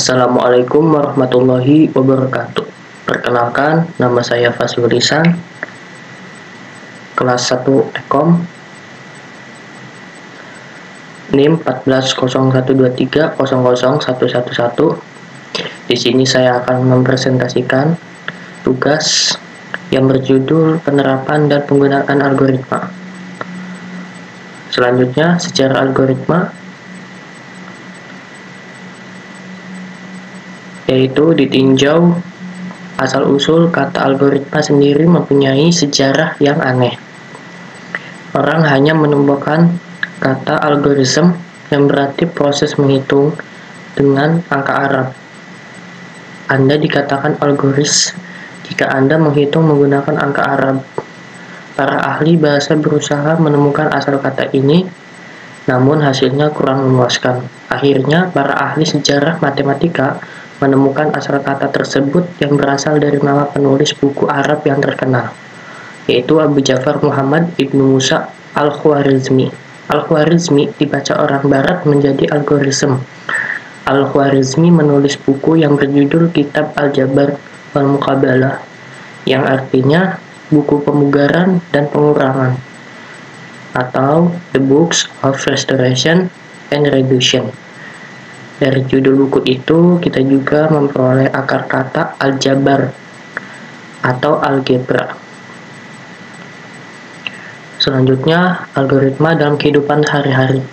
Assalamualaikum warahmatullahi wabarakatuh. Perkenalkan, nama saya Fasil Risan, kelas 1 Ekom, NIM 140123000111. Di sini saya akan mempresentasikan tugas yang berjudul penerapan dan penggunaan algoritma. Selanjutnya, secara algoritma yaitu ditinjau asal-usul kata algoritma sendiri mempunyai sejarah yang aneh. Orang hanya menemukan kata algoritm yang berarti proses menghitung dengan angka Arab. Anda dikatakan algoris jika Anda menghitung menggunakan angka Arab. Para ahli bahasa berusaha menemukan asal kata ini, namun hasilnya kurang memuaskan. Akhirnya, para ahli sejarah matematika menemukan asal kata tersebut yang berasal dari nama penulis buku Arab yang terkenal, yaitu Abu Ja'far Muhammad Ibnu Musa Al-Khwarizmi. Al-Khwarizmi dibaca orang barat menjadi algoritm. Al-Khwarizmi menulis buku yang berjudul Kitab Al-Jabar wal Muqabalah, yang artinya buku pemugaran dan pengurangan, atau The Books of Restoration and Reduction. Dari judul buku itu, kita juga memperoleh akar kata aljabar atau algebra. Selanjutnya, algoritma dalam kehidupan sehari-hari.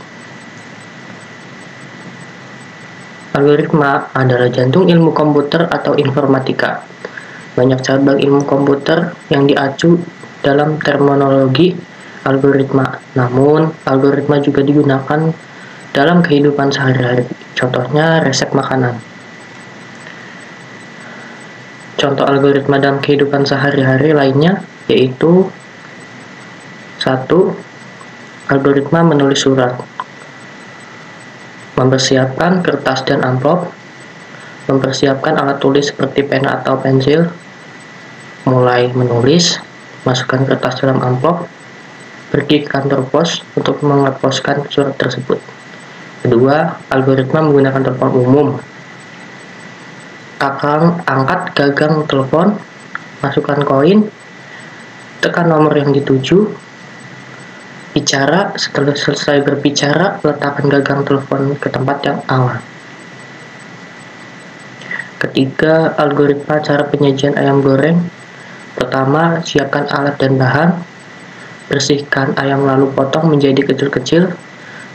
Algoritma adalah jantung ilmu komputer atau informatika. Banyak cabang ilmu komputer yang diacu dalam terminologi algoritma. Namun, algoritma juga digunakan dalam kehidupan sehari-hari. Contohnya resep makanan. Contoh algoritma dalam kehidupan sehari-hari lainnya yaitu 1. Algoritma menulis surat. Mempersiapkan kertas dan amplop. Mempersiapkan alat tulis seperti pena atau pensil. Mulai menulis, masukkan kertas dalam amplop, pergi ke kantor pos untuk mengeposkan surat tersebut. Kedua, algoritma menggunakan telepon umum. Angkat gagang telepon, masukkan koin, tekan nomor yang dituju, bicara. Setelah selesai berbicara, letakkan gagang telepon ke tempat yang aman. Ketiga, algoritma cara penyajian ayam goreng. Pertama, siapkan alat dan bahan. Bersihkan ayam lalu potong menjadi kecil-kecil.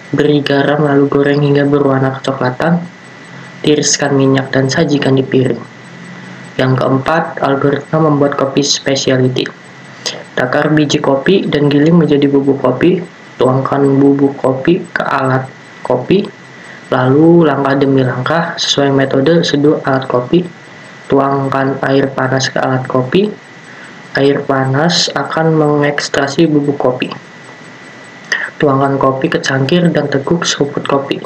Beri garam lalu goreng hingga berwarna kecoklatan. Tiriskan minyak dan sajikan di piring. Yang keempat, algoritma membuat kopi specialty. Takar biji kopi dan giling menjadi bubuk kopi. Tuangkan bubuk kopi ke alat kopi. Lalu langkah demi langkah sesuai metode seduh alat kopi. Tuangkan air panas ke alat kopi. Air panas akan mengekstrasi bubuk kopi. Tuangkan kopi ke cangkir dan teguk seruput kopi.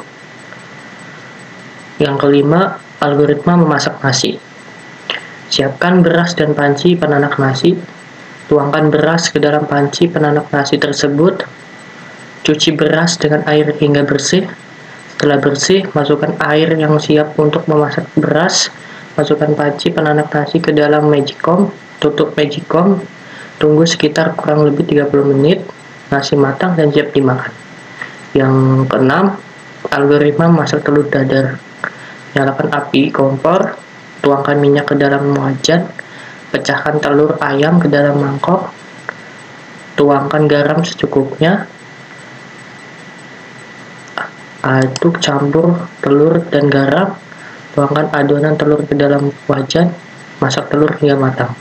Yang kelima, algoritma memasak nasi. Siapkan beras dan panci penanak nasi. Tuangkan beras ke dalam panci penanak nasi tersebut. Cuci beras dengan air hingga bersih. Setelah bersih, masukkan air yang siap untuk memasak beras. Masukkan panci penanak nasi ke dalam magicom. Tutup magicom. Tunggu sekitar kurang lebih 30 menit. Nasi matang dan siap dimakan. Yang keenam, algoritma memasak telur dadar. Nyalakan api kompor, tuangkan minyak ke dalam wajan, pecahkan telur ayam ke dalam mangkok, tuangkan garam secukupnya, aduk campur telur dan garam, tuangkan adonan telur ke dalam wajan, masak telur hingga matang.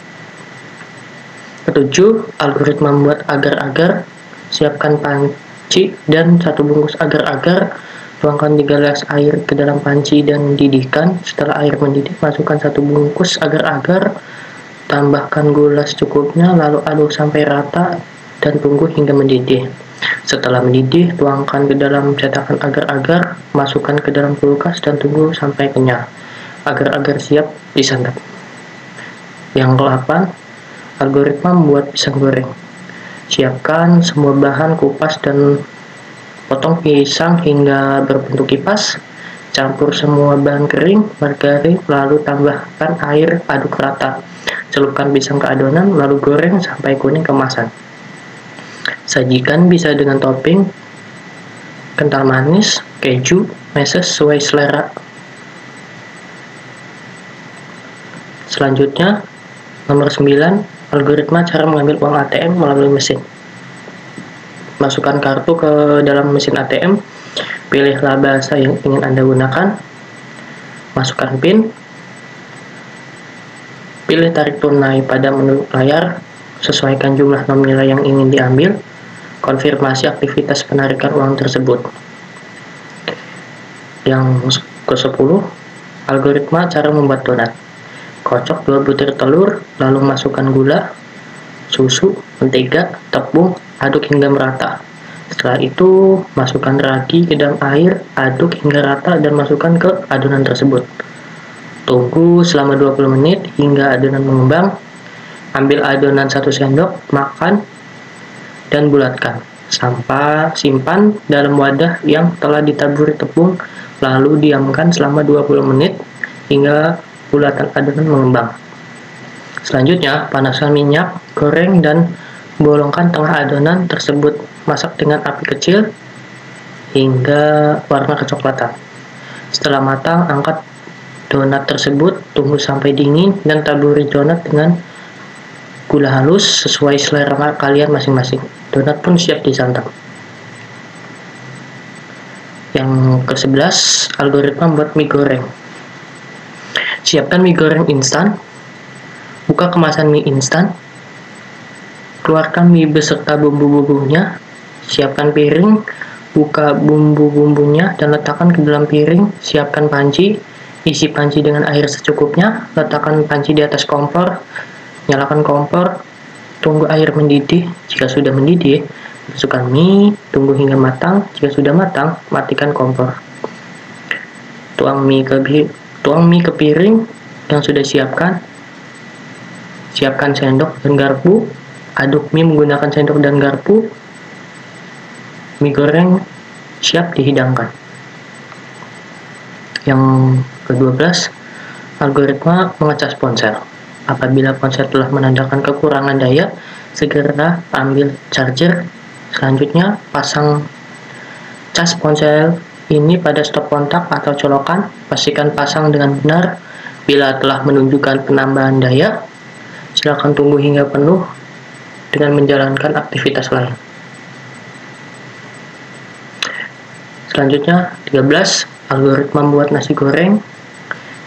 Ketujuh, algoritma membuat agar-agar. Siapkan panci dan 1 bungkus agar-agar. Tuangkan 3 gelas air ke dalam panci dan didihkan. Setelah air mendidih, masukkan 1 bungkus agar-agar. Tambahkan gula secukupnya, lalu aduk sampai rata dan tunggu hingga mendidih. Setelah mendidih, tuangkan ke dalam cetakan agar-agar. Masukkan ke dalam kulkas dan tunggu sampai kenyal. Agar-agar siap disantap. Yang ke-8, algoritma membuat pisang goreng. Siapkan semua bahan, kupas dan potong pisang hingga berbentuk kipas. Campur semua bahan kering, margarin, lalu tambahkan air, aduk rata. Celupkan pisang ke adonan, lalu goreng sampai kuning kemasan. Sajikan bisa dengan topping kental manis, keju, meses sesuai selera. Selanjutnya, nomor 9, algoritma cara mengambil uang ATM melalui mesin. Masukkan kartu ke dalam mesin ATM, pilihlah bahasa yang ingin Anda gunakan, masukkan PIN, pilih tarik tunai pada menu layar, sesuaikan jumlah nominal yang ingin diambil, konfirmasi aktivitas penarikan uang tersebut. Yang ke-10, algoritma cara membuat donat. Kocok 2 butir telur, lalu masukkan gula, susu, mentega, tepung, aduk hingga merata. Setelah itu, masukkan ragi ke dalam air, aduk hingga rata dan masukkan ke adonan tersebut. Tunggu selama 20 menit hingga adonan mengembang. Ambil adonan 1 sendok, makan, dan bulatkan. Simpan dalam wadah yang telah ditaburi tepung, lalu diamkan selama 20 menit hingga bulatan adonan mengembang. Selanjutnya, panaskan minyak, goreng, dan bolongkan tengah adonan tersebut. Masak dengan api kecil hingga warna kecoklatan. Setelah matang, angkat donat tersebut, tunggu sampai dingin, dan taburi donat dengan gula halus sesuai selera kalian masing-masing. Donat pun siap disantap. Yang ke-11, algoritma buat mie goreng. Siapkan mie goreng instan, buka kemasan mie instan, keluarkan mie beserta bumbu-bumbunya, siapkan piring, buka bumbu-bumbunya dan letakkan ke dalam piring, siapkan panci, isi panci dengan air secukupnya, letakkan panci di atas kompor, nyalakan kompor, tunggu air mendidih. Jika sudah mendidih, masukkan mie, tunggu hingga matang. Jika sudah matang, matikan kompor. Tuang mie ke piring yang sudah siapkan. Siapkan sendok dan garpu. Aduk mie menggunakan sendok dan garpu. Mie goreng siap dihidangkan. Yang ke-12, algoritma mengecas ponsel. Apabila ponsel telah menandakan kekurangan daya, segera ambil charger. Selanjutnya, pasang cas ponsel ini pada stop kontak atau colokan. Pastikan pasang dengan benar. Bila telah menunjukkan penambahan daya, silakan tunggu hingga penuh dengan menjalankan aktivitas lain. Selanjutnya, 13, algoritma membuat nasi goreng.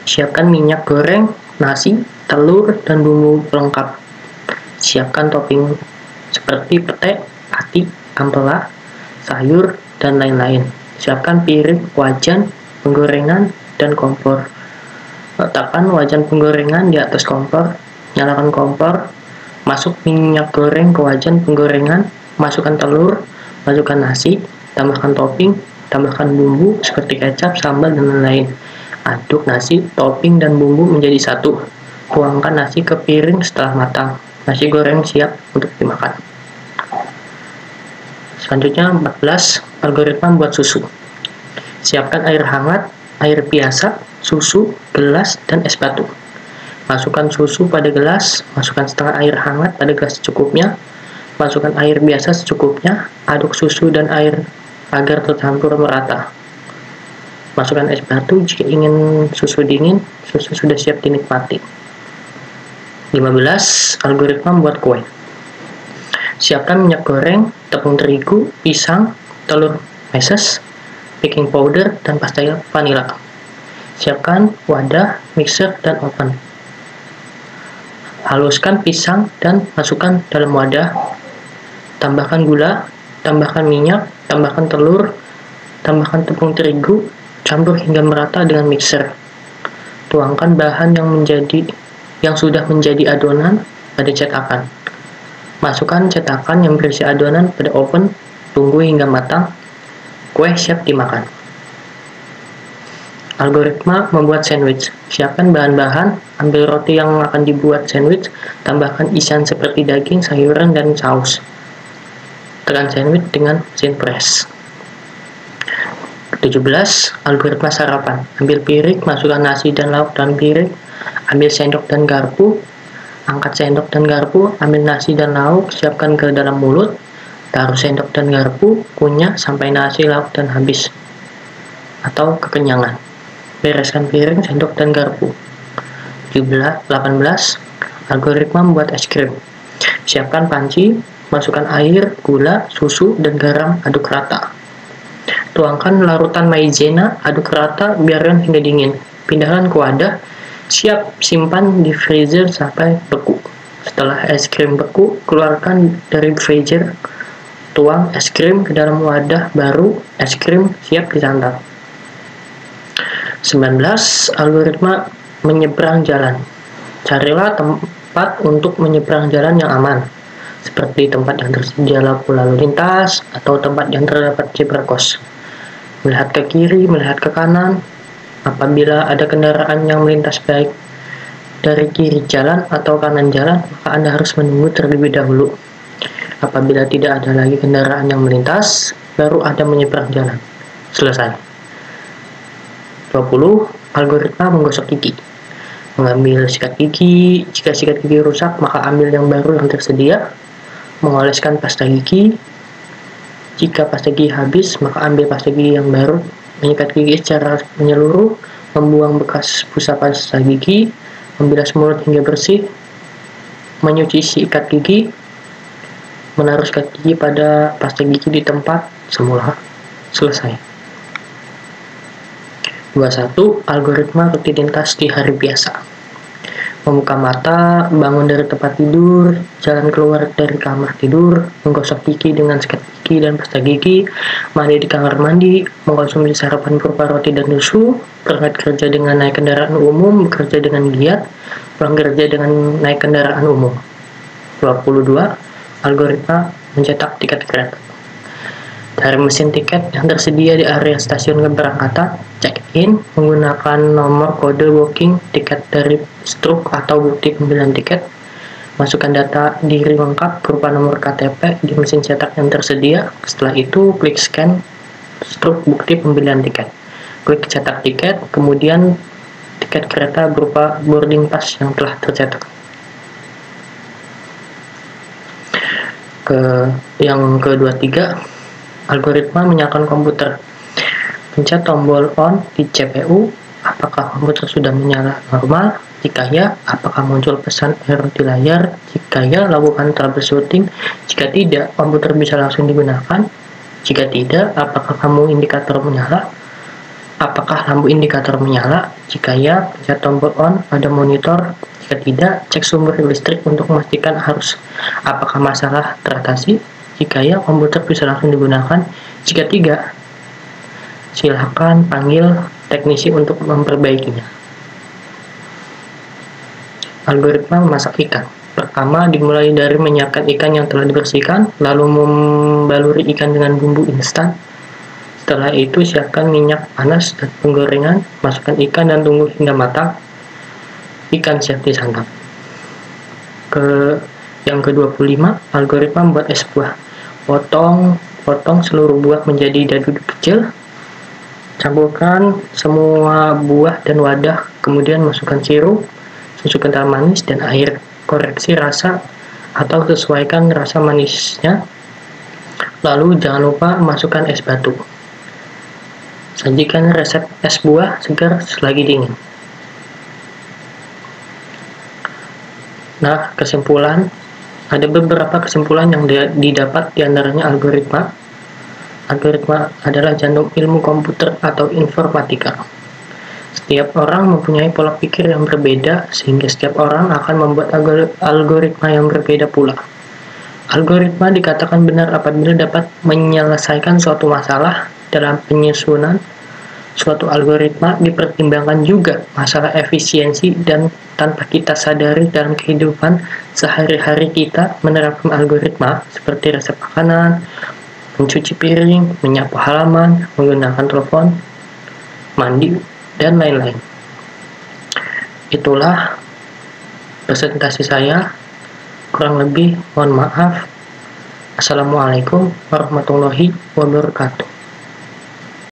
Siapkan minyak goreng, nasi, telur, dan bumbu pelengkap. Siapkan topping seperti pete, ati, ampela, sayur, dan lain-lain. Siapkan piring, wajan, penggorengan, dan kompor. Letakkan wajan penggorengan di atas kompor, nyalakan kompor, masuk minyak goreng ke wajan penggorengan, masukkan telur, masukkan nasi, tambahkan topping, tambahkan bumbu seperti kecap, sambal, dan lain-lain. Aduk nasi, topping, dan bumbu menjadi satu. Tuangkan nasi ke piring setelah matang. Nasi goreng siap untuk dimakan. Selanjutnya 14, algoritma buat susu. Siapkan air hangat, air biasa, susu, gelas, dan es batu. Masukkan susu pada gelas, masukkan setengah air hangat pada gelas secukupnya, masukkan air biasa secukupnya, aduk susu dan air agar tercampur merata. Masukkan es batu jika ingin susu dingin, susu sudah siap dinikmati. 15, algoritma membuat kue. Siapkan minyak goreng, tepung terigu, pisang, telur meses, baking powder, dan pasta vanila. Siapkan wadah, mixer, dan oven. Haluskan pisang dan masukkan dalam wadah. Tambahkan gula, tambahkan minyak, tambahkan telur, tambahkan tepung terigu, campur hingga merata dengan mixer. Tuangkan bahan yang sudah menjadi adonan pada cetakan. Masukkan cetakan yang berisi adonan pada oven, tunggu hingga matang. Kue siap dimakan. Algoritma membuat sandwich. Siapkan bahan-bahan, ambil roti yang akan dibuat sandwich, tambahkan isian seperti daging, sayuran, dan saus. Tekan sandwich dengan mesin press. 17. Algoritma sarapan. Ambil piring, masukkan nasi dan lauk dalam piring, ambil sendok dan garpu, angkat sendok dan garpu, ambil nasi dan lauk, siapkan ke dalam mulut, taruh sendok dan garpu, kunyah sampai nasi, lauk dan habis atau kekenyangan. Bereskan piring, sendok dan garpu. 18. Algoritma membuat es krim. Siapkan panci, masukkan air, gula, susu, dan garam, aduk rata. Tuangkan larutan maizena, aduk rata, biarkan hingga dingin. Pindahkan ke wadah, siap simpan di freezer sampai beku. Setelah es krim beku, keluarkan dari freezer, tuang es krim ke dalam wadah baru, es krim siap disantap. 19. Algoritma menyeberang jalan. Carilah tempat untuk menyeberang jalan yang aman, seperti tempat yang tersedia lampu lalu lintas atau tempat yang terdapat zebra cross. Melihat ke kiri, melihat ke kanan. Apabila ada kendaraan yang melintas baik dari kiri jalan atau kanan jalan, maka Anda harus menunggu terlebih dahulu. Apabila tidak ada lagi kendaraan yang melintas, baru Anda menyeberang jalan. Selesai. 20. Algoritma menggosok gigi. Mengambil sikat gigi. Jika sikat gigi rusak, maka ambil yang baru yang tersedia. Mengoleskan pasta gigi. Jika pasta gigi habis, maka ambil pasta gigi yang baru. Menyikat gigi secara menyeluruh, membuang bekas busa pasta gigi, membilas mulut hingga bersih, menyuci sikat gigi, menaruh sikat gigi pada pasta gigi di tempat semula. Selesai. 21. Algoritma rutinitas di hari biasa. Membuka mata, bangun dari tempat tidur, jalan keluar dari kamar tidur, menggosok gigi dengan sikat gigi dan pasta gigi, mandi di kamar mandi, mengkonsumsi sarapan berupa roti dan susu, berangkat kerja dengan naik kendaraan umum, bekerja dengan giat, pulang kerja dengan naik kendaraan umum. 22. Algoritma mencetak tiket kereta. Dari mesin tiket yang tersedia di area stasiun keberangkatan, check-in menggunakan nomor kode booking tiket dari struk atau bukti pembelian tiket. Masukkan data diri lengkap berupa nomor KTP di mesin cetak yang tersedia. Setelah itu, klik scan struk bukti pembelian tiket. Klik cetak tiket, kemudian tiket kereta berupa boarding pass yang telah tercetak. Yang ke-23, algoritma menyalakan komputer. Pencet tombol on di CPU. Apakah komputer sudah menyala normal? Jika ya, apakah muncul pesan error di layar? Jika ya, lakukan troubleshooting. Jika tidak, komputer bisa langsung digunakan. Jika tidak, apakah lampu indikator menyala? Apakah lampu indikator menyala? Jika ya, pencet tombol on pada monitor. Jika tidak, cek sumber listrik untuk memastikan arus. Apakah masalah teratasi? Jika ya, komputer bisa langsung digunakan. Jika tidak, silakan panggil teknisi untuk memperbaikinya. Algoritma memasak ikan. Pertama, dimulai dari menyiapkan ikan yang telah dibersihkan, lalu membaluri ikan dengan bumbu instan. Setelah itu, siapkan minyak panas dan penggorengan, masukkan ikan dan tunggu hingga matang. Ikan siap disantap. Yang ke-25, algoritma membuat es buah. Potong seluruh buah menjadi dadu kecil. Campurkan semua buah dan wadah, kemudian masukkan sirup, susu kental manis, dan air. Koreksi rasa atau sesuaikan rasa manisnya. Lalu jangan lupa masukkan es batu. Sajikan resep es buah segar selagi dingin. Nah, kesimpulan. Ada beberapa kesimpulan yang didapat, diantaranya algoritma. Algoritma adalah jantung ilmu komputer atau informatika. Setiap orang mempunyai pola pikir yang berbeda, sehingga setiap orang akan membuat algoritma yang berbeda pula. Algoritma dikatakan benar apabila dapat menyelesaikan suatu masalah. Dalam penyusunan suatu algoritma dipertimbangkan juga masalah efisiensi, dan tanpa kita sadari dalam kehidupan sehari-hari kita menerapkan algoritma seperti resep makanan, mencuci piring, menyapu halaman, menggunakan telepon, mandi, dan lain-lain. Itulah presentasi saya. Kurang lebih mohon maaf. Assalamualaikum warahmatullahi wabarakatuh.